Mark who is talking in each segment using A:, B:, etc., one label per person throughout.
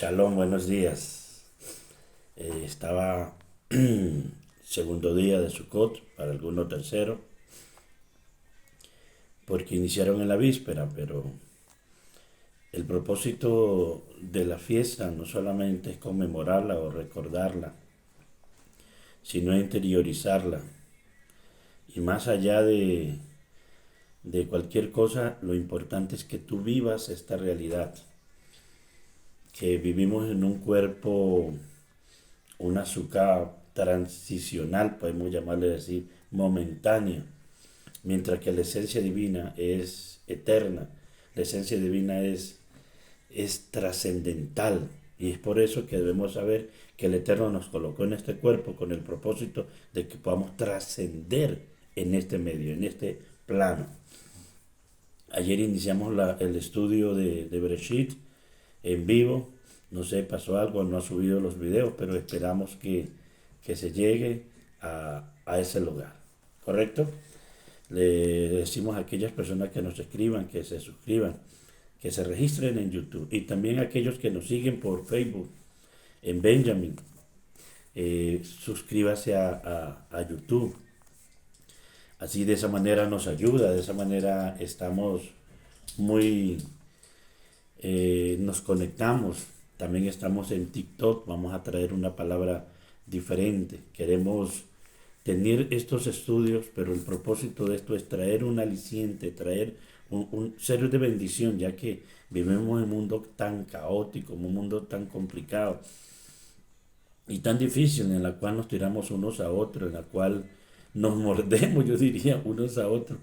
A: Shalom, buenos días. Estaba segundo día de Sukkot, para algunos tercero, porque iniciaron en la víspera, pero el propósito de la fiesta no solamente es conmemorarla o recordarla, sino interiorizarla. Y más allá de cualquier cosa, lo importante es que tú vivas esta realidad, que vivimos en un cuerpo, una sukkah transicional, podemos llamarle así, momentánea, mientras que la esencia divina es eterna, la esencia divina es trascendental. Y es por eso que debemos saber que el Eterno nos colocó en este cuerpo con el propósito de que podamos trascender en este medio, en este plano. Ayer iniciamos el estudio de Bereshit en vivo. No sé, pasó algo, no ha subido los videos, pero esperamos que se llegue a ese lugar. ¿Correcto? Le decimos a aquellas personas que nos escriban, que se suscriban, que se registren en YouTube. Y también a aquellos que nos siguen por Facebook, en Benjamin, suscríbase a YouTube. Así de esa manera nos ayuda, de esa manera estamos muy, nos conectamos. También estamos en TikTok, vamos a traer una palabra diferente. Queremos tener estos estudios, pero el propósito de esto es traer un aliciente, traer un ser de bendición, ya que vivimos en un mundo tan caótico, un mundo tan complicado y tan difícil, en la cual nos tiramos unos a otros, en la cual nos mordemos, yo diría, unos a otros.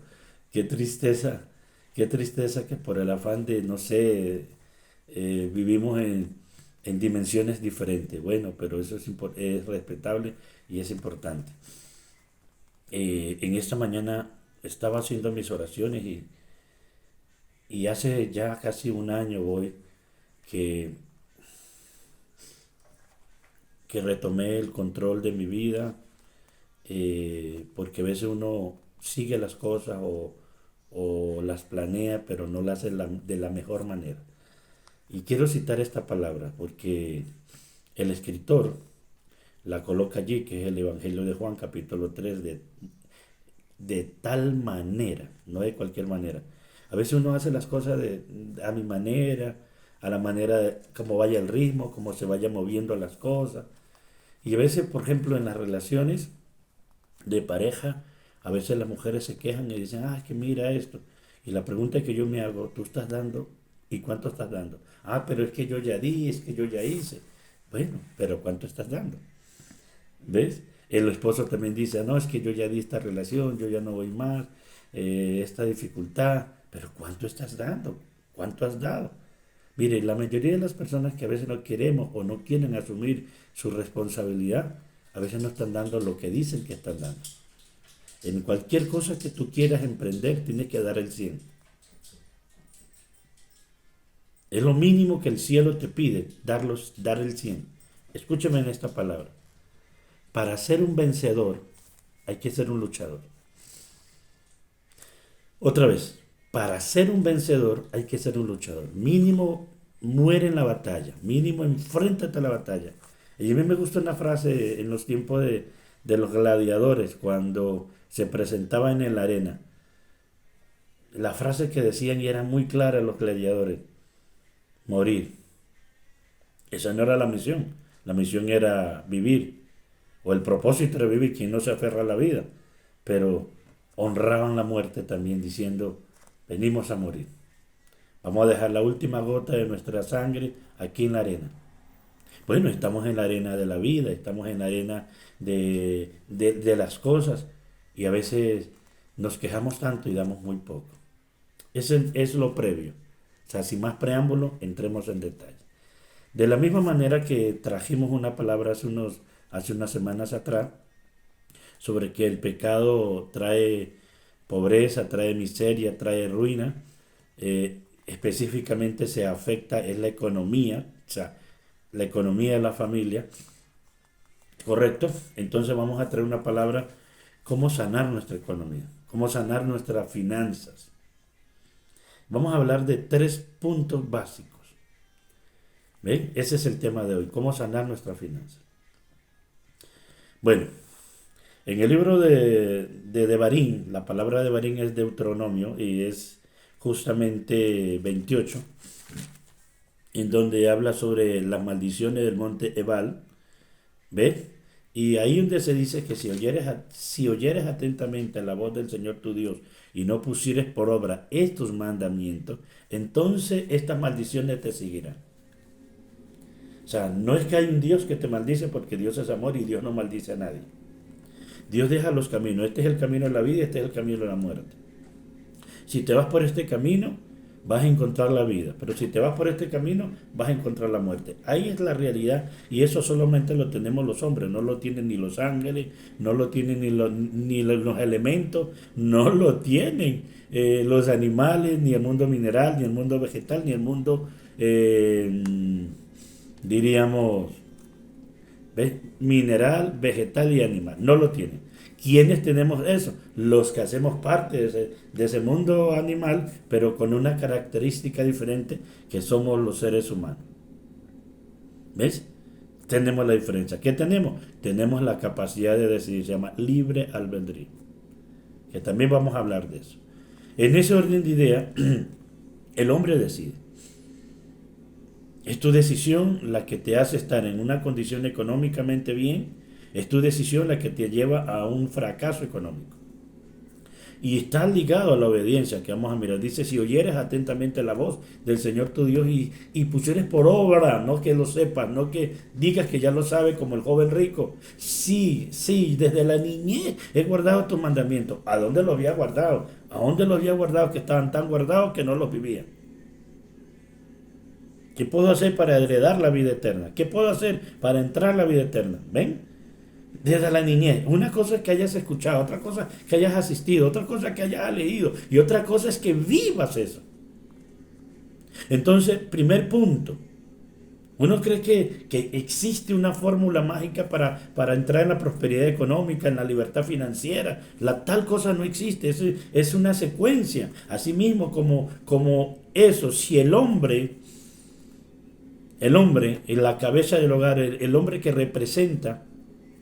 A: Qué tristeza que por el afán de, no sé, vivimos en dimensiones diferentes. Bueno, pero eso es respetable y es importante. En esta mañana estaba haciendo mis oraciones y hace ya casi un año voy que, que retomé el control de mi vida, porque a veces uno sigue las cosas o las planea, pero no las hace de la mejor manera. Y quiero citar esta palabra porque el escritor la coloca allí, que es el Evangelio de Juan, capítulo 3 de tal manera, no de cualquier manera. A veces uno hace las cosas a mi manera, a la manera de cómo vaya el ritmo, cómo se vaya moviendo las cosas. Y a veces, por ejemplo, en las relaciones de pareja, a veces las mujeres se quejan y dicen, ah, que mira esto. Y la pregunta que yo me hago, ¿tú estás dando? ¿Y cuánto estás dando? Ah, pero es que yo ya di, es que yo ya hice. Bueno, pero ¿cuánto estás dando? ¿Ves? El esposo también dice, no, es que yo ya di esta relación, yo ya no voy más, esta dificultad, pero ¿cuánto estás dando? ¿Cuánto has dado? Mire, la mayoría de las personas que a veces no queremos o no quieren asumir su responsabilidad, a veces no están dando lo que dicen que están dando. En cualquier cosa que tú quieras emprender, tienes que dar el 100. Es lo mínimo que el cielo te pide, dar el 100. Escúchame en esta palabra. Para ser un vencedor, hay que ser un luchador. Otra vez, para ser un vencedor hay que ser un luchador. Mínimo muere en la batalla, mínimo enfréntate a la batalla. Y a mí me gusta una frase en los tiempos de los gladiadores, cuando se presentaban en la arena. La frase que decían y era muy clara los gladiadores, morir. Esa no era la misión era vivir, o el propósito era vivir, quien no se aferra a la vida, pero honraban la muerte también diciendo, venimos a morir. Vamos a dejar la última gota de nuestra sangre aquí en la arena. Bueno, estamos en la arena de la vida, estamos en la arena de las cosas y a veces nos quejamos tanto y damos muy poco. Ese es lo previo. O sea, sin más preámbulo, entremos en detalle. De la misma manera que trajimos una palabra hace unas semanas atrás sobre que el pecado trae pobreza, trae miseria, trae ruina, específicamente se afecta en la economía, o sea, la economía de la familia, ¿correcto? Entonces vamos a traer una palabra, cómo sanar nuestra economía, cómo sanar nuestras finanzas. Vamos a hablar de tres puntos básicos. ¿Ven? Ese es el tema de hoy, cómo sanar nuestras finanzas. Bueno, en el libro de Devarim, la palabra Devarim es Deuteronomio y es justamente 28, en donde habla sobre las maldiciones del monte Ebal, ¿ves? Y ahí donde se dice que si oyeres atentamente a la voz del Señor tu Dios y no pusieres por obra estos mandamientos, entonces estas maldiciones te seguirán. O sea, no es que hay un Dios que te maldice, porque Dios es amor y Dios no maldice a nadie. Dios deja los caminos. Este es el camino de la vida y este es el camino de la muerte. Si te vas por este camino, vas a encontrar la vida. Pero si te vas por este camino, vas a encontrar la muerte. Ahí es la realidad, y eso solamente lo tenemos los hombres. No lo tienen ni los ángeles, no lo tienen ni los elementos, no lo tienen los animales, ni el mundo mineral, ni el mundo vegetal, ni el mundo, diríamos, ¿ves? Mineral, vegetal y animal. No lo tienen. ¿Quiénes tenemos eso? Los que hacemos parte de ese mundo animal, pero con una característica diferente, que somos los seres humanos. ¿Ves? Tenemos la diferencia. ¿Qué tenemos? Tenemos la capacidad de decidir, se llama libre albedrío. Que también vamos a hablar de eso. En ese orden de idea, el hombre decide. Es tu decisión la que te hace estar en una condición económicamente bien. Es tu decisión la que te lleva a un fracaso económico. Y está ligado a la obediencia, que vamos a mirar. Dice, si oyeres atentamente la voz del Señor tu Dios y pusieres por obra, no que lo sepas, no que digas que ya lo sabes como el joven rico. Sí, desde la niñez he guardado tus mandamientos. ¿A dónde los había guardado? ¿A dónde los había guardado? Que estaban tan guardados que no los vivía. ¿Qué puedo hacer para heredar la vida eterna? ¿Qué puedo hacer para entrar a la vida eterna? ¿Ven? Desde la niñez. Una cosa es que hayas escuchado, otra cosa que hayas asistido, otra cosa que hayas leído y otra cosa es que vivas eso. Entonces, primer punto. Uno cree que existe una fórmula mágica para entrar en la prosperidad económica, en la libertad financiera. Tal cosa no existe, es una secuencia. Asimismo, como eso, si el hombre en la cabeza del hogar, el hombre que representa,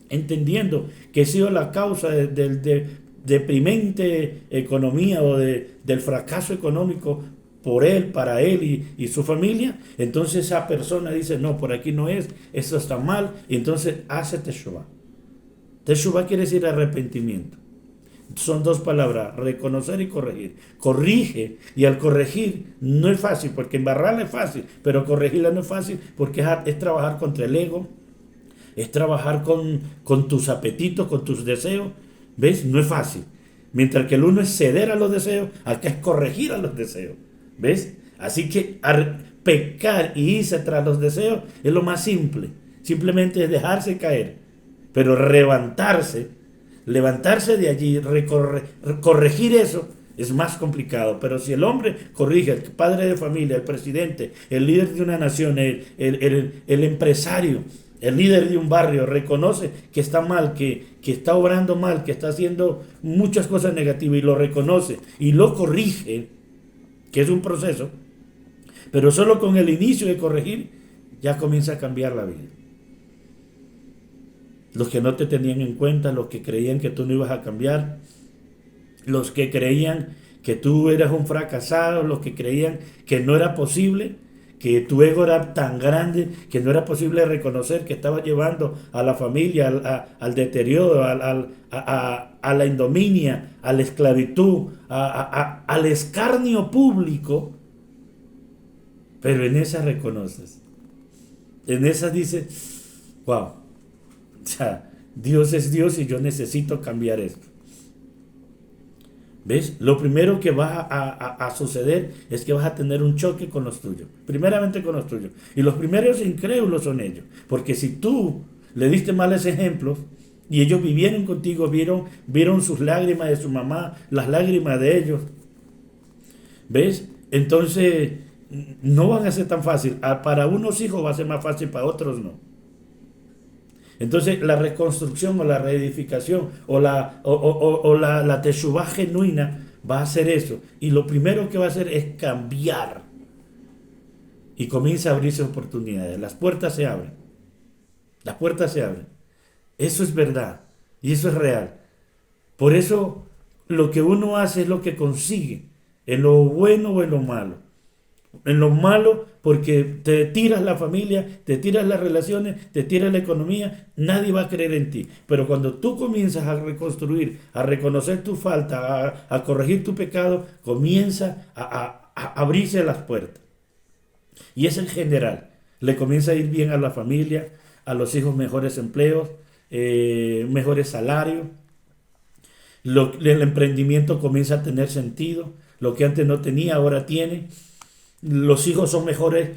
A: entendiendo que ha sido la causa de deprimente economía o del fracaso económico por él, para él y su familia, entonces esa persona dice, no, por aquí no es, esto está mal, y entonces hace Teshuvah. Teshuvah quiere decir arrepentimiento. Son dos palabras, reconocer y corregir. Corrige, y al corregir no es fácil, porque embarrarla es fácil, pero corregirla no es fácil, porque es trabajar contra el ego, es trabajar con tus apetitos, con tus deseos. ¿Ves? No es fácil. Mientras que el uno es ceder a los deseos, acá es corregir a los deseos. ¿Ves? Así que pecar y irse tras los deseos es lo más simple. Simplemente es dejarse caer. Pero levantarse de allí, corregir eso, es más complicado. Pero si el hombre corrige, el padre de familia, el presidente, el líder de una nación, el empresario, el líder de un barrio, reconoce que está mal, que está obrando mal, que está haciendo muchas cosas negativas y lo reconoce y lo corrige, que es un proceso, pero solo con el inicio de corregir ya comienza a cambiar la vida. Los que no te tenían en cuenta, los que creían que tú no ibas a cambiar, los que creían que tú eras un fracasado, los que creían que no era posible, que tu ego era tan grande que no era posible reconocer que estaba llevando a la familia al deterioro, a la ignominia, a la esclavitud, al escarnio público. Pero en esa reconoces. En esa dices, wow, o sea, Dios es Dios y yo necesito cambiar esto. ¿Ves? Lo primero que va a suceder es que vas a tener un choque con los tuyos. Primeramente con los tuyos. Y los primeros incrédulos son ellos. Porque si tú le diste malos ejemplos y ellos vivieron contigo, vieron sus lágrimas de su mamá, las lágrimas de ellos. ¿Ves? Entonces no van a ser tan fácil. Para unos hijos va a ser más fácil, para otros no. Entonces la reconstrucción o la reedificación o la teshuvah genuina va a hacer eso. Y lo primero que va a hacer es cambiar y comienza a abrirse oportunidades. Las puertas se abren. Las puertas se abren. Eso es verdad y eso es real. Por eso lo que uno hace es lo que consigue, en lo bueno o en lo malo. En lo malo, porque te tiras la familia, te tiras las relaciones, te tiras la economía, nadie va a creer en ti. Pero cuando tú comienzas a reconstruir, a reconocer tu falta, a corregir tu pecado, comienza a abrirse las puertas. Y es en general. Le comienza a ir bien a la familia, a los hijos mejores empleos, mejores salarios. El emprendimiento comienza a tener sentido. Lo que antes no tenía, ahora tiene. Los hijos son mejores,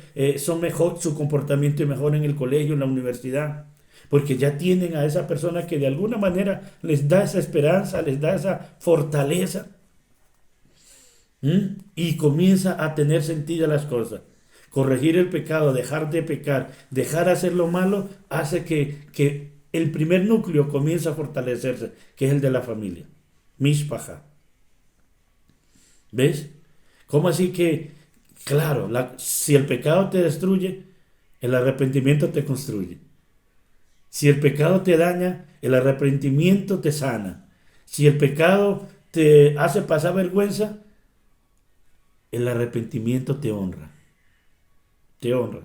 A: son mejor, su comportamiento es mejor en el colegio, en la universidad, porque ya tienen a esa persona que de alguna manera les da esa esperanza, les da esa fortaleza. Y comienza a tener sentido las cosas. Corregir el pecado, dejar de pecar, dejar de hacer lo malo, hace que el primer núcleo comience a fortalecerse, que es el de la familia. Mishpacha. ¿Ves? ¿Cómo así que, claro, si el pecado te destruye, el arrepentimiento te construye? Si el pecado te daña, el arrepentimiento te sana. Si el pecado te hace pasar vergüenza, el arrepentimiento te honra. Te honra.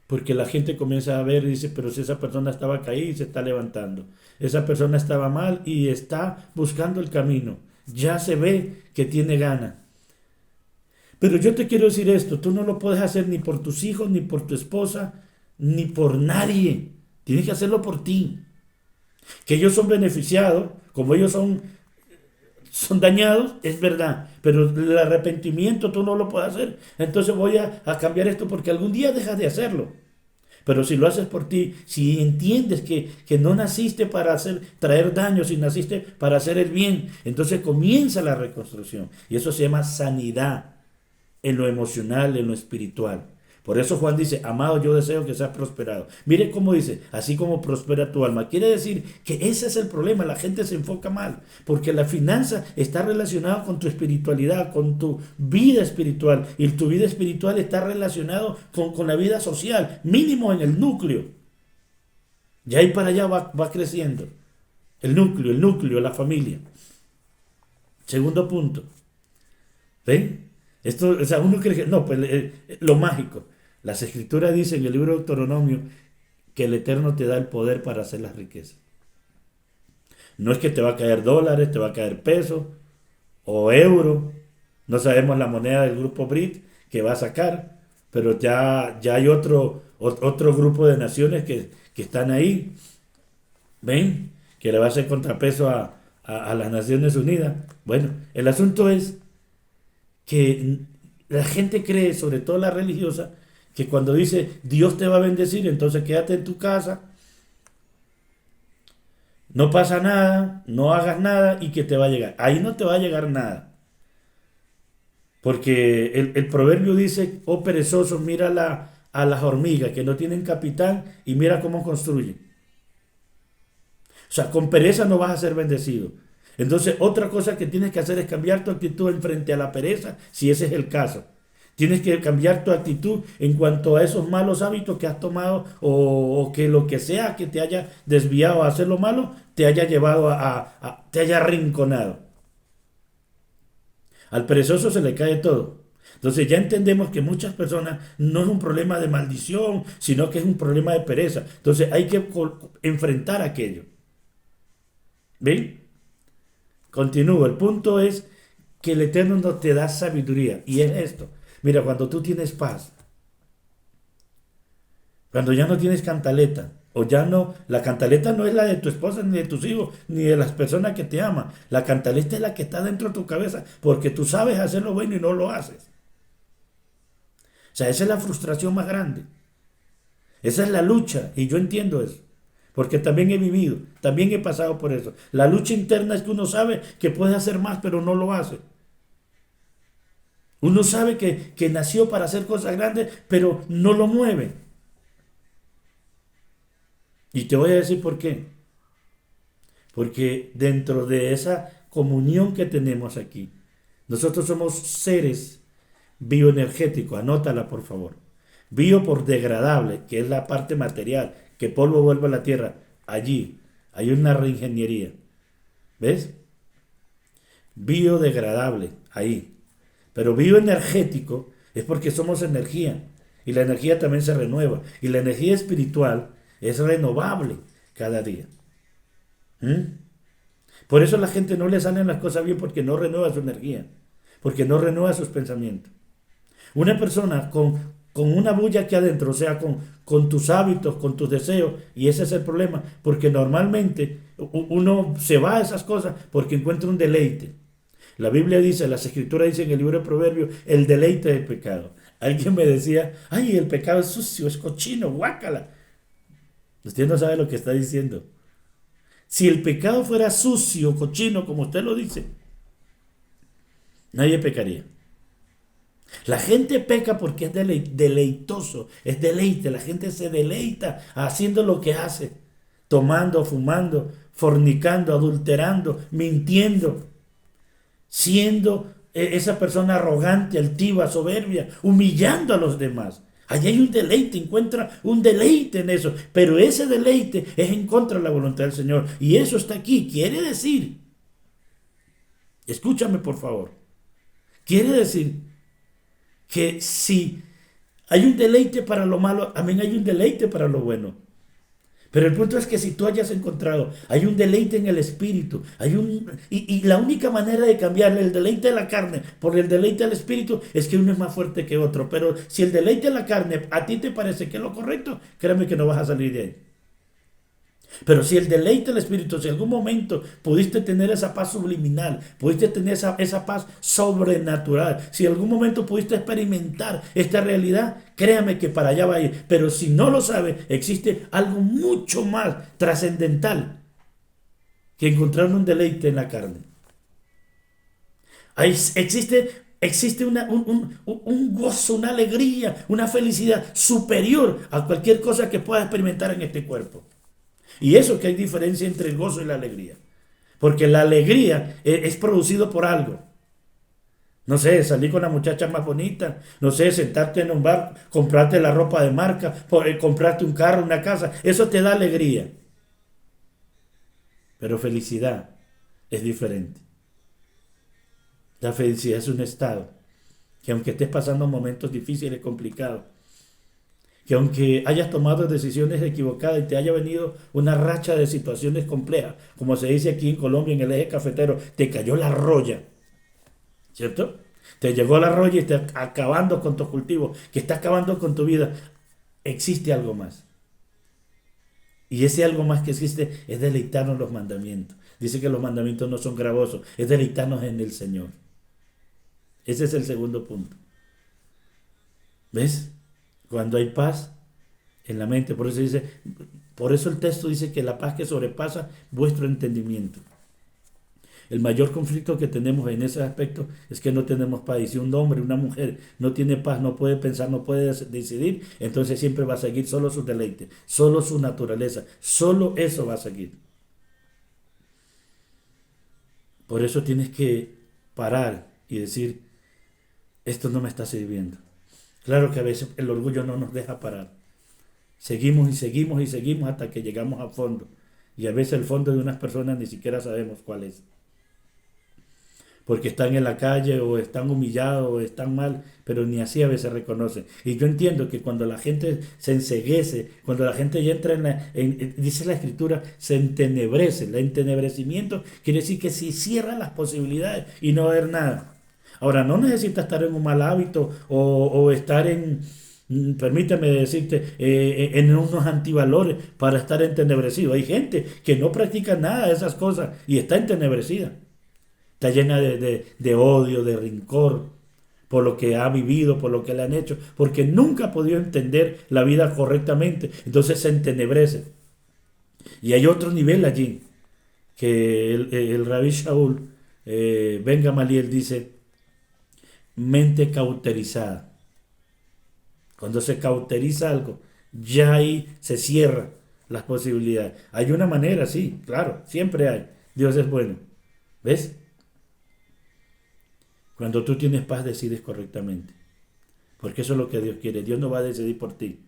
A: Porque la gente comienza a ver y dice, pero si esa persona estaba caída y se está levantando. Esa persona estaba mal y está buscando el camino. Ya se ve que tiene gana. Pero yo te quiero decir esto, tú no lo puedes hacer ni por tus hijos, ni por tu esposa, ni por nadie. Tienes que hacerlo por ti. Que ellos son beneficiados, como ellos son dañados, es verdad, pero el arrepentimiento tú no lo puedes hacer. Entonces voy a cambiar esto porque algún día dejas de hacerlo. Pero si lo haces por ti, si entiendes que no naciste para traer daño, si naciste para hacer el bien, entonces comienza la reconstrucción. Y eso se llama sanidad en lo emocional, en lo espiritual. Por eso Juan dice, amado, yo deseo que seas prosperado. Mire cómo dice, así como prospera tu alma. Quiere decir que ese es el problema, la gente se enfoca mal, porque la finanza está relacionada con tu espiritualidad, con tu vida espiritual, y tu vida espiritual está relacionado con la vida social, mínimo en el núcleo. Y ahí para allá va creciendo. El núcleo, la familia. Segundo punto. ¿Ven? Esto, o sea, uno cree que, no, pues lo mágico. Las escrituras dicen en el libro de Deuteronomio que el Eterno te da el poder para hacer las riquezas. No es que te va a caer dólares, te va a caer pesos o euro. No sabemos la moneda del grupo BRIT que va a sacar, pero ya hay otro grupo de naciones que están ahí. ¿Ven? Que le va a hacer contrapeso a las Naciones Unidas. Bueno, el asunto es que la gente cree, sobre todo la religiosa, que cuando dice Dios te va a bendecir, entonces quédate en tu casa, no pasa nada, no hagas nada y que te va a llegar. Ahí no te va a llegar nada. Porque el proverbio dice, oh perezoso, mira a las hormigas que no tienen capitán y mira cómo construyen. O sea, con pereza no vas a ser bendecido. Entonces, otra cosa que tienes que hacer es cambiar tu actitud en frente a la pereza, si ese es el caso. Tienes que cambiar tu actitud en cuanto a esos malos hábitos que has tomado o que lo que sea que te haya desviado a hacer lo malo, te haya llevado te haya arrinconado. Al perezoso se le cae todo. Entonces ya entendemos que muchas personas no es un problema de maldición, sino que es un problema de pereza. Entonces hay que enfrentar aquello. ¿Ven? Continúo. El punto es que el Eterno no te da sabiduría. Y es esto. Mira, cuando tú tienes paz, cuando ya no tienes cantaleta, o ya no, la cantaleta no es la de tu esposa, ni de tus hijos, ni de las personas que te aman. La cantaleta es la que está dentro de tu cabeza, porque tú sabes hacer lo bueno y no lo haces. O sea, esa es la frustración más grande. Esa es la lucha, y yo entiendo eso. Porque también he vivido, también he pasado por eso. La lucha interna es que uno sabe que puede hacer más, pero no lo hace. Uno sabe que nació para hacer cosas grandes, pero no lo mueve. Y te voy a decir por qué. Porque dentro de esa comunión que tenemos aquí, nosotros somos seres bioenergético, anótala por favor. Bio por degradable, que es la parte material, que polvo vuelve a la tierra. Allí hay una reingeniería. ¿Ves? Biodegradable, ahí. Pero bioenergético es porque somos energía. Y la energía también se renueva. Y la energía espiritual es renovable cada día. ¿Mm? Por eso a la gente no le salen las cosas bien porque no renueva su energía. Porque no renueva sus pensamientos. Una persona con una bulla aquí adentro, o sea, con tus hábitos, con tus deseos, y ese es el problema, porque normalmente uno se va a esas cosas porque encuentra un deleite. La Biblia dice, las escrituras dicen en el libro de Proverbios, el deleite del pecado. Alguien me decía, ay, el pecado es sucio, es cochino, guácala. Usted no sabe lo que está diciendo. Si el pecado fuera sucio, cochino, como usted lo dice, nadie pecaría. La gente peca porque es deleitoso, es deleite. La gente se deleita haciendo lo que hace, tomando, fumando, fornicando, adulterando, mintiendo, siendo esa persona arrogante, altiva, soberbia, humillando a los demás. Allí hay un deleite, encuentra un deleite en eso, pero ese deleite es en contra de la voluntad del Señor. Y eso está aquí, quiere decir, escúchame por favor, quiere decir que si hay un deleite para lo malo, también hay un deleite para lo bueno. Pero el punto es que si tú hayas encontrado, hay un deleite en el espíritu, y la única manera de cambiar el deleite de la carne por el deleite del espíritu es que uno es más fuerte que otro. Pero si el deleite de la carne a ti te parece que es lo correcto, créeme que no vas a salir de ahí. Pero si el deleite del Espíritu, si en algún momento pudiste tener esa paz subliminal, pudiste tener esa paz sobrenatural, si en algún momento pudiste experimentar esta realidad, créame que para allá va a ir. Pero si no lo sabes, existe algo mucho más trascendental que encontrar un deleite en la carne. Existe un gozo, una alegría, una felicidad superior a cualquier cosa que puedas experimentar en este cuerpo. Y eso que hay diferencia entre el gozo y la alegría. Porque la alegría es producido por algo. No sé, salir con la muchacha más bonita. No sé, sentarte en un bar, comprarte la ropa de marca, comprarte un carro, una casa. Eso te da alegría. Pero felicidad es diferente. La felicidad es un estado que aunque estés pasando momentos difíciles, complicados, que aunque hayas tomado decisiones equivocadas y te haya venido una racha de situaciones complejas, como se dice aquí en Colombia, en el eje cafetero, te cayó la roya, ¿cierto? Te llegó la roya y está acabando con tus cultivos, que está acabando con tu vida. Existe algo más. Y ese algo más que existe es deleitarnos en los mandamientos. Dice que los mandamientos no son gravosos, es deleitarnos en el Señor. Ese es el segundo punto. ¿Ves? Cuando hay paz en la mente, por eso el texto dice que la paz que sobrepasa vuestro entendimiento. El mayor conflicto que tenemos en ese aspecto es que no tenemos paz. Y si un hombre, una mujer no tiene paz, no puede pensar, no puede decidir, entonces siempre va a seguir solo sus deleites, solo su naturaleza, solo eso va a seguir. Por eso tienes que parar y decir, esto no me está sirviendo. Claro que a veces el orgullo no nos deja parar. Seguimos y seguimos y seguimos hasta que llegamos al fondo. Y a veces el fondo de unas personas ni siquiera sabemos cuál es. Porque están en la calle o están humillados o están mal, pero ni así a veces reconocen. Y yo entiendo que cuando la gente se enceguece, cuando la gente ya entra dice la Escritura, se entenebrece. El entenebrecimiento quiere decir que se cierran las posibilidades y no va a haber nada. Ahora, no necesitas estar en un mal hábito o estar permítame decirte, en unos antivalores para estar entenebrecido. Hay gente que no practica nada de esas cosas y está entenebrecida. Está llena de odio, de rencor por lo que ha vivido, por lo que le han hecho, porque nunca ha podido entender la vida correctamente. Entonces se entenebrece. Y hay otro nivel allí, que el Rabí Shaul, Ben Gamaliel dice, mente cauterizada. Cuando se cauteriza algo, ya ahí se cierran las posibilidades. Hay una manera, sí, claro, siempre hay. Dios es bueno. ¿Ves? Cuando tú tienes paz, decides correctamente. porque eso es lo que Dios quiere. Dios no va a decidir por ti.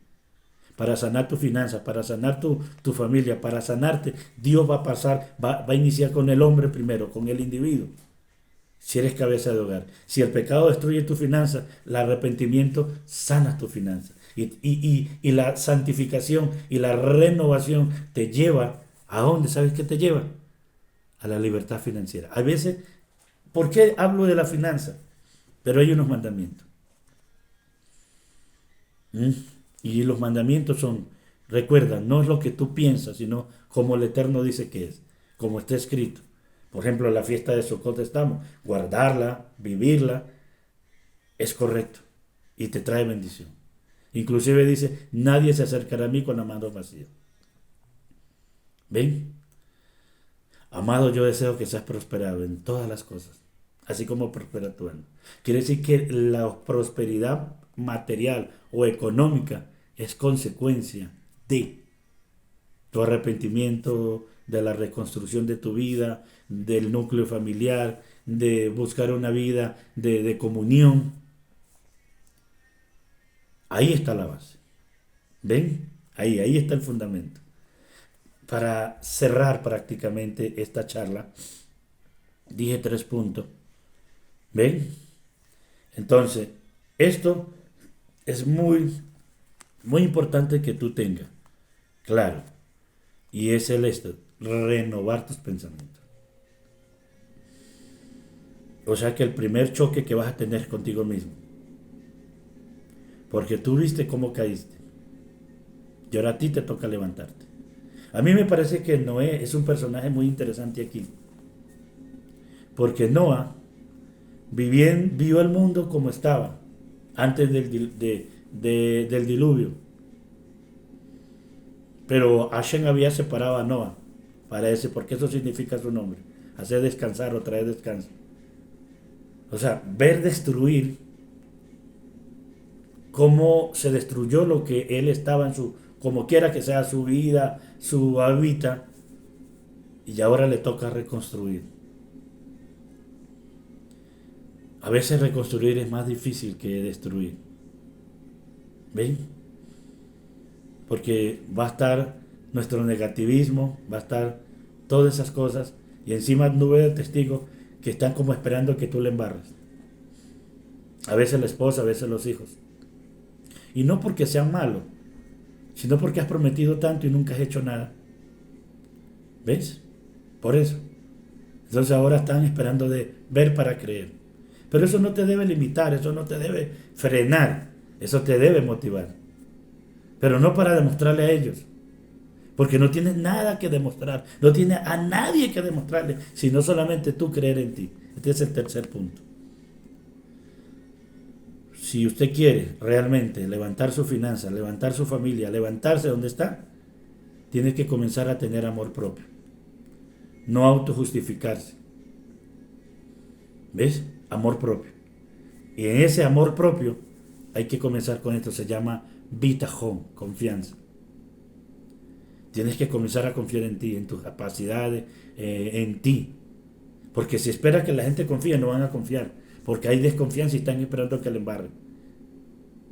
A: Para sanar tu finanza, para sanar tu familia, para sanarte, Dios va a pasar, va a iniciar con el hombre primero, con el individuo. Si eres cabeza de hogar. Si el pecado destruye tu finanza, el arrepentimiento sana tu finanza. Y la santificación y la renovación te lleva, ¿a dónde? ¿Sabes qué te lleva? A la libertad financiera. A veces, ¿por qué hablo de la finanza? Pero hay unos mandamientos. ¿Mm? Y los mandamientos son, recuerda, no es lo que tú piensas, sino como el Eterno dice que es, como está escrito. Por ejemplo, la fiesta de Sukkot estamos, guardarla, vivirla, es correcto y te trae bendición. Inclusive dice, nadie se acercará a mí con la mano vacía. ¿Ven? Amado, yo deseo que seas prosperado en todas las cosas, así como prospera tu alma. Quiere decir que la prosperidad material o económica es consecuencia de tu arrepentimiento, de la reconstrucción de tu vida, del núcleo familiar, de buscar una vida de comunión. Ahí está la base. ¿Ven? Ahí está el fundamento. Para cerrar prácticamente esta charla, dije 3 puntos. ¿Ven? Entonces, esto es muy, muy importante que tú tengas claro. Y es el esto, renovar tus pensamientos. O sea que el primer choque que vas a tener es contigo mismo. Porque tú viste cómo caíste. Y ahora a ti te toca levantarte. A mí me parece que Noé es un personaje muy interesante aquí. Porque Noah vio el mundo como estaba antes del diluvio. Pero Hashem había separado a Noah para ese, porque eso significa su nombre. Hacer descansar o traer descanso. O sea, ver destruir cómo se destruyó lo que él estaba en su, como quiera que sea su vida, su hábitat, y ahora le toca reconstruir. A veces reconstruir es más difícil que destruir. ¿Ven? Porque va a estar nuestro negativismo, va a estar todas esas cosas, y encima nube de testigos que están como esperando que tú le embarres. A veces la esposa, a veces los hijos. Y no porque sean malos, sino porque has prometido tanto y nunca has hecho nada. ¿Ves? Por eso. Entonces ahora están esperando de ver para creer. Pero eso no te debe limitar, eso no te debe frenar, eso te debe motivar. Pero no para demostrarle a ellos. Porque no tienes nada que demostrar, no tienes a nadie que demostrarle, sino solamente tú creer en ti. Este es el tercer punto. Si usted quiere realmente levantar su finanza, levantar su familia, levantarse donde está, tiene que comenzar a tener amor propio. No autojustificarse. ¿Ves? Amor propio. Y en ese amor propio hay que comenzar con esto. Se llama bitajón, confianza. Tienes que comenzar a confiar en ti, en tus capacidades, en ti. Porque si espera que la gente confíe, no van a confiar. Porque hay desconfianza y están esperando que le embarren.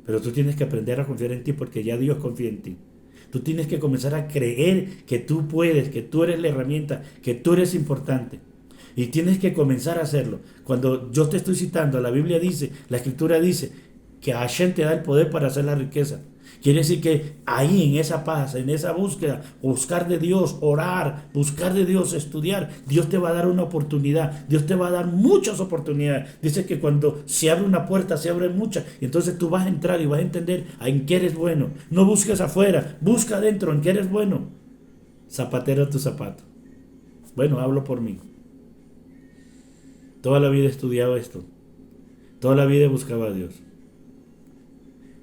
A: Pero tú tienes que aprender a confiar en ti porque ya Dios confía en ti. Tú tienes que comenzar a creer que tú puedes, que tú eres la herramienta, que tú eres importante. Y tienes que comenzar a hacerlo. Cuando yo te estoy citando, la Biblia dice, la Escritura dice, que Hashem te da el poder para hacer la riqueza. Quiere decir que ahí en esa paz, en esa búsqueda, buscar de Dios, orar, buscar de Dios, estudiar, Dios te va a dar una oportunidad, Dios te va a dar muchas oportunidades. Dice que cuando se abre una puerta, se abren muchas, y entonces tú vas a entrar y vas a entender en qué eres bueno. No busques afuera, busca adentro en qué eres bueno. Zapatero tu zapato. Bueno, hablo por mí. Toda la vida he estudiado esto, toda la vida he buscado a Dios.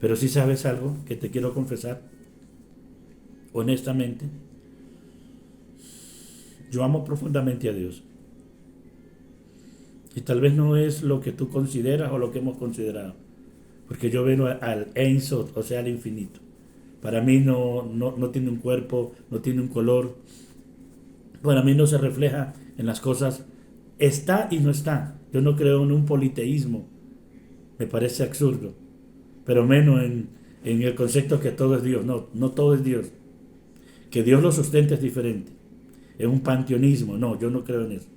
A: Pero si sabes algo que te quiero confesar, honestamente, yo amo profundamente a Dios. Y tal vez no es lo que tú consideras o lo que hemos considerado. Porque yo veo al Ein Sof, o sea, al infinito. Para mí no tiene un cuerpo, no tiene un color. Para mí no se refleja en las cosas. Está y no está. Yo no creo en un politeísmo. Me parece absurdo. pero menos en el concepto que todo es Dios. No, no todo es Dios. Que Dios lo sustente es diferente. Es un panteonismo. No, yo no creo en eso.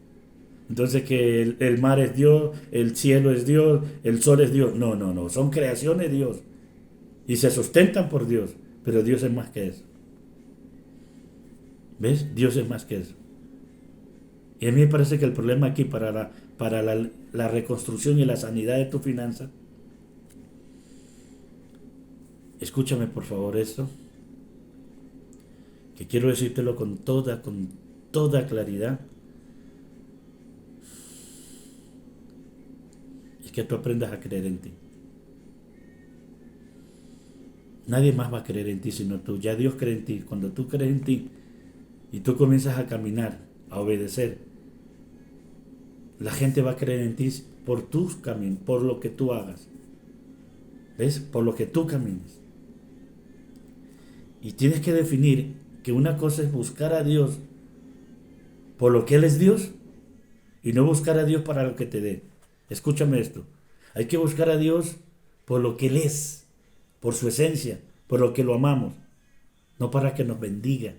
A: Entonces que el mar es Dios, el cielo es Dios, el sol es Dios. No, no, no. Son creaciones de Dios. Y se sustentan por Dios. Pero Dios es más que eso. ¿Ves? Dios es más que eso. Y a mí me parece que el problema aquí para la reconstrucción y la sanidad de tu finanza, escúchame por favor esto, que quiero decírtelo con toda claridad, es que tú aprendas a creer en ti. Nadie más va a creer en ti sino tú. Ya Dios cree en ti. Cuando tú crees en ti y tú comienzas a caminar, a obedecer, la gente va a creer en ti por tus caminos, por lo que tú hagas. ¿Ves? Por lo que tú camines. Y tienes que definir que una cosa es buscar a Dios por lo que Él es Dios y no buscar a Dios para lo que te dé. Escúchame esto. Hay que buscar a Dios por lo que Él es, por su esencia, por lo que lo amamos. No para que nos bendiga,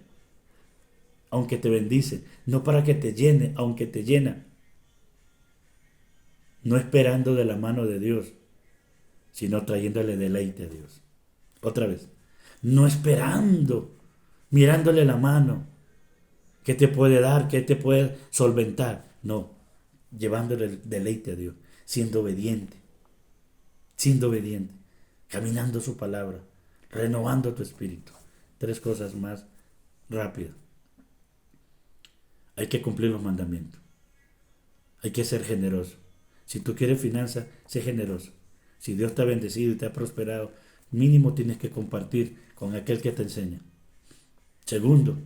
A: aunque te bendice. No para que te llene, aunque te llena. No esperando de la mano de Dios, sino trayéndole deleite a Dios. Otra vez. No esperando, mirándole la mano, que te puede dar, que te puede solventar. No, llevándole el deleite a Dios, siendo obediente, caminando su palabra, renovando tu espíritu. 3 cosas más rápido. Hay que cumplir los mandamientos. Hay que ser generoso. Si tú quieres finanzas, sé generoso. Si Dios te ha bendecido y te ha prosperado, mínimo tienes que compartir con aquel que te enseña. Segundo,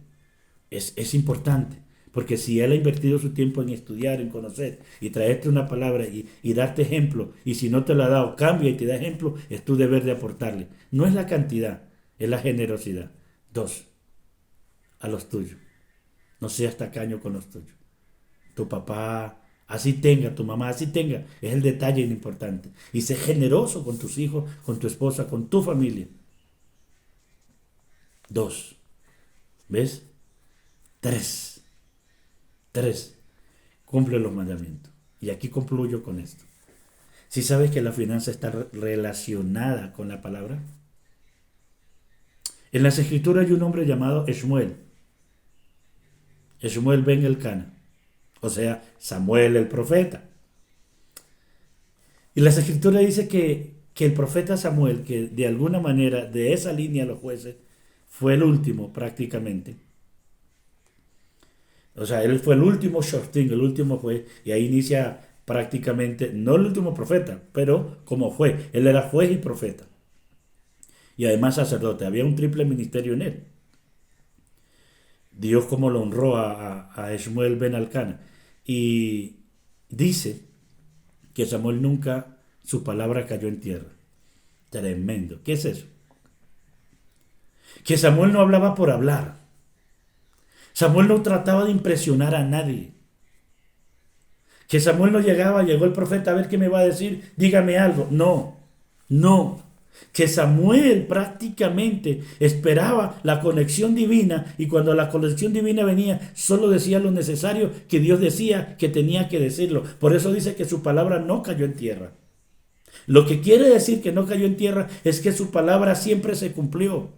A: es importante, porque si Él ha invertido su tiempo en estudiar, en conocer y traerte una palabra y darte ejemplo, y si no te lo ha dado, cambia y te da ejemplo, es tu deber de aportarle. No es la cantidad, es la generosidad. 2, a los tuyos. No seas tacaño con los tuyos. Tu papá, así tenga, tu mamá, así tenga, es el detalle importante. Y sé generoso con tus hijos, con tu esposa, con tu familia. 2, ¿ves? 3, cumple los mandamientos. Y aquí concluyo con esto. ¿Sí sabes que la finanza está relacionada con la palabra? En las escrituras hay un hombre llamado Shmuel. Shmuel ben Elcana. O sea, Samuel el profeta. Y las escrituras dice que el profeta Samuel, que de alguna manera de esa línea los jueces, fue el último prácticamente. O sea, él fue el último shoftim, el último juez, y ahí inicia prácticamente, no el último profeta, pero como juez. Él era juez y profeta. Y además sacerdote. Había un triple ministerio en él. Dios como lo honró a Shmuel ben Elcana. Y dice que Samuel nunca, su palabra cayó en tierra. Tremendo. ¿Qué es eso? Que Samuel no hablaba por hablar. Samuel no trataba de impresionar a nadie. Que Samuel no llegó el profeta a ver qué me va a decir, dígame algo. No, no. Que Samuel prácticamente esperaba la conexión divina y cuando la conexión divina venía, solo decía lo necesario que Dios decía que tenía que decirlo. Por eso dice que su palabra no cayó en tierra. Lo que quiere decir que no cayó en tierra es que su palabra siempre se cumplió.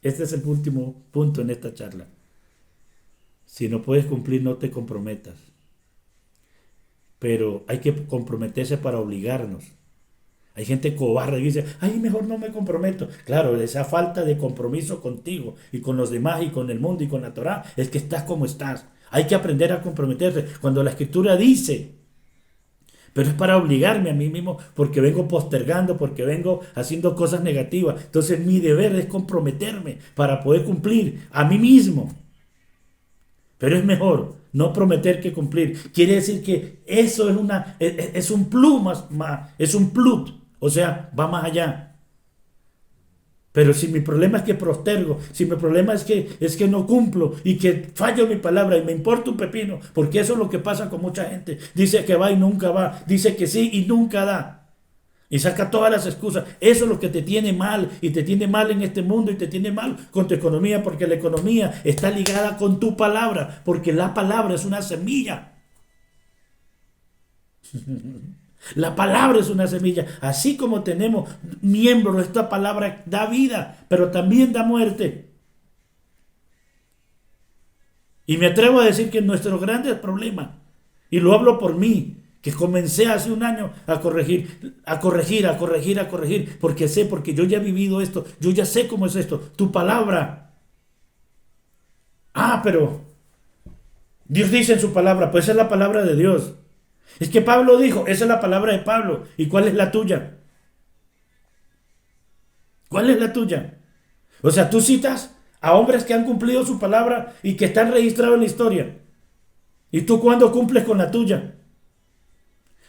A: Este es el último punto en esta charla. Si no puedes cumplir, no te comprometas. Pero hay que comprometerse para obligarnos. Hay gente cobarde que dice, ay, mejor no me comprometo. Claro, esa falta de compromiso contigo y con los demás y con el mundo y con la Torá es que estás como estás. Hay que aprender a comprometerse. Cuando la Escritura dice, pero es para obligarme a mí mismo porque vengo postergando, porque vengo haciendo cosas negativas. Entonces mi deber es comprometerme para poder cumplir a mí mismo. Pero es mejor no prometer que cumplir. Quiere decir que eso es un plus es un plus. O sea, va más allá. Pero si mi problema es que postergo, si mi problema es que no cumplo y que fallo mi palabra y me importa un pepino, porque eso es lo que pasa con mucha gente. Dice que va y nunca va, dice que sí y nunca da. Y saca todas las excusas. Eso es lo que te tiene mal. Y te tiene mal en este mundo. Y te tiene mal con tu economía. Porque la economía está ligada con tu palabra. Porque la palabra es una semilla. La palabra es una semilla. Así como tenemos miembros, esta palabra da vida. Pero también da muerte. Y me atrevo a decir que nuestro grande problema, y lo hablo por mí, que comencé hace un año a corregir, porque yo ya he vivido esto, yo ya sé cómo es esto, tu palabra. Pero Dios dice en su palabra, pues esa es la palabra de Dios. Es que Pablo dijo, esa es la palabra de Pablo. ¿Y cuál es la tuya? ¿Cuál es la tuya? O sea, tú citas a hombres que han cumplido su palabra y que están registrados en la historia. ¿Y tú cuándo cumples con la tuya?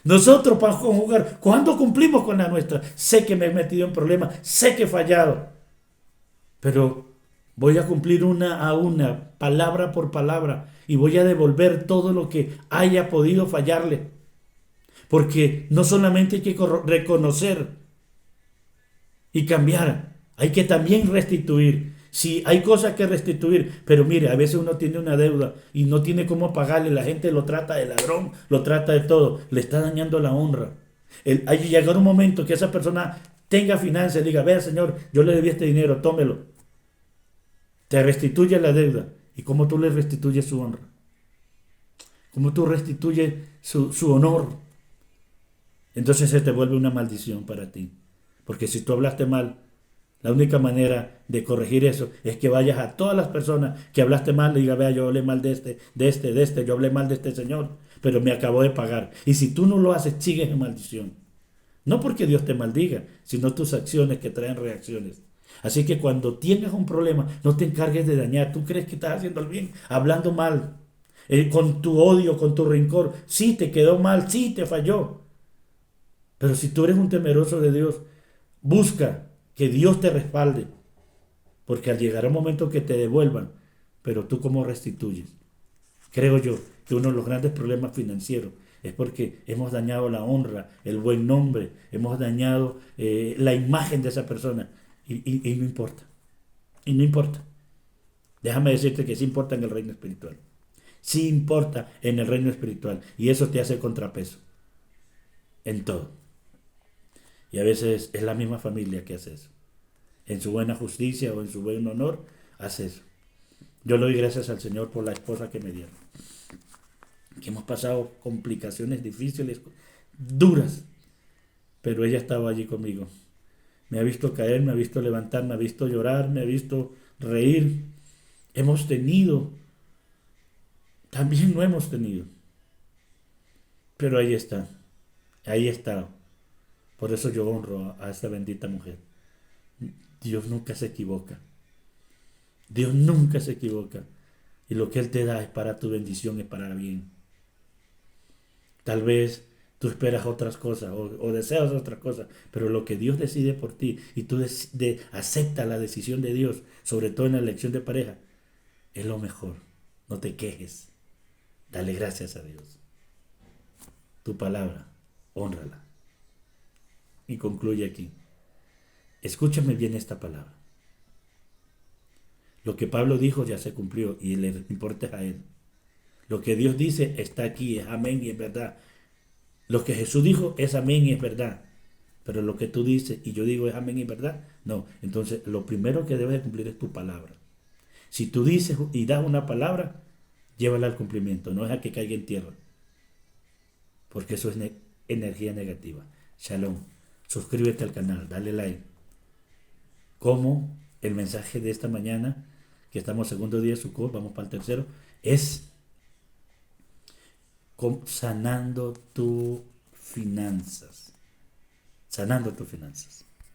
A: Nosotros para conjugar, ¿cuándo cumplimos con la nuestra? Sé que me he metido en problemas, sé que he fallado, pero voy a cumplir una a una, palabra por palabra, y voy a devolver todo lo que haya podido fallarle. Porque no solamente hay que reconocer y cambiar, hay que también restituir. Sí, hay cosas que restituir, pero mire, a veces uno tiene una deuda y no tiene cómo pagarle, la gente lo trata de ladrón, lo trata de todo, le está dañando la honra. Hay que llegar un momento que esa persona tenga finanzas y diga, vea señor, yo le debí este dinero, tómelo. Te restituye la deuda. ¿Y cómo tú le restituyes su honra? ¿Cómo tú restituyes su honor? Entonces se te vuelve una maldición para ti. Porque si tú hablaste mal, la única manera de corregir eso es que vayas a todas las personas que hablaste mal y digas, vea, yo hablé mal de este, yo hablé mal de este señor, pero me acabó de pagar. Y si tú no lo haces, sigues en maldición. No porque Dios te maldiga, sino tus acciones que traen reacciones. Así que cuando tengas un problema, no te encargues de dañar. Tú crees que estás haciendo el bien, hablando mal, con tu odio, con tu rencor. Sí, te quedó mal, sí, te falló. Pero si tú eres un temeroso de Dios, busca que Dios te respalde, porque al llegar un momento que te devuelvan, pero tú cómo restituyes. Creo yo que uno de los grandes problemas financieros es porque hemos dañado la honra, el buen nombre, hemos dañado la imagen de esa persona y no importa, y no importa. Déjame decirte que sí importa en el reino espiritual, sí importa en el reino espiritual y eso te hace contrapeso en todo. Y a veces es la misma familia que hace eso. En su buena justicia o en su buen honor, hace eso. Yo le doy gracias al Señor por la esposa que me dieron. Que hemos pasado complicaciones difíciles, duras, pero ella estaba allí conmigo. Me ha visto caer, me ha visto levantar, me ha visto llorar, me ha visto reír. Hemos tenido, también no hemos tenido, pero ahí está, ahí está. Por eso yo honro a esta bendita mujer. Dios nunca se equivoca. Dios nunca se equivoca. Y lo que Él te da es para tu bendición, es para el bien. Tal vez tú esperas otras cosas o deseas otras cosas, pero lo que Dios decide por ti y tú aceptas la decisión de Dios, sobre todo en la elección de pareja, es lo mejor. No te quejes. Dale gracias a Dios. Tu palabra, hónrala. Y concluye aquí. Escúchame bien esta palabra. Lo que Pablo dijo ya se cumplió y le importa a él. Lo que Dios dice está aquí, es amén y es verdad. Lo que Jesús dijo es amén y es verdad. Pero lo que tú dices y yo digo es amén y es verdad. No, entonces lo primero que debes de cumplir es tu palabra. Si tú dices y das una palabra, llévala al cumplimiento, no es a que caiga en tierra. Porque eso es energía negativa. Shalom. Suscríbete al canal, dale like. Como el mensaje de esta mañana, que estamos segundo día de Sukkot, vamos para el tercero, es sanando tus finanzas. Sanando tus finanzas.